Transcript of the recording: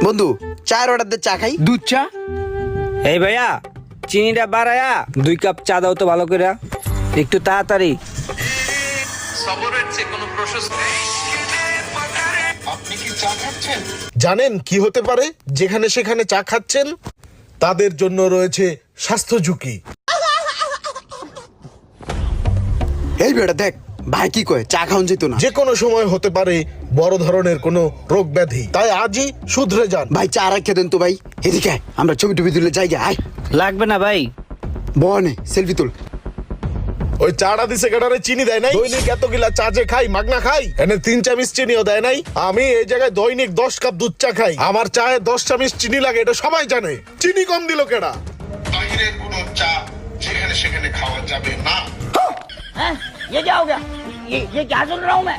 বন্ধু চায়ের অর্ডার দে, চা খাই। দুধ চা। এই ভাইয়া চিনিটা বাড়ায়া 2 কাপ চা দাও তো ভালো করে, একটু তাড়াতাড়ি। আপনি কি চা খাচ্ছেন? জানেন কি হতে পারে যেখানে সেখানে চা খাচ্ছেন? তাদের জন্য রয়েছে স্বাস্থ্য ঝুঁকি। এই বেটা দেখ ভাই কি কয়, চা খাওন যেত না। যে কোনো সময় হতে পারে বড় ধরনের কোনো রোগ ব্যাধি, তাই আজই শুধরে যান। ভাই চা রাখে দেন তো ভাই। এদিকে আয়, আমরা ছবি টবি তুলে জায়গা আয়। লাগবে না ভাই। বনে সেলফি তুল। ওই চাটা দিছে কেটারে চিনি দেয় নাই? দৈনিক এত গিলা চা যে খাই, মাগনা খাই, এনে 3 চামচ চিনিও দেয় নাই। আমি এই জায়গায় দৈনিক 10 কাপ দুধ চা খাই, আমার চায়ে 10 চামচ চিনি লাগে, এটা সবাই জানে। চিনি কম দিল কেডা? বাইরের কোনো চা যেখানে সেখানে খাওয়া যাবে না। ये क्या हो गया? ये क्या सुन रहा हूँ मैं?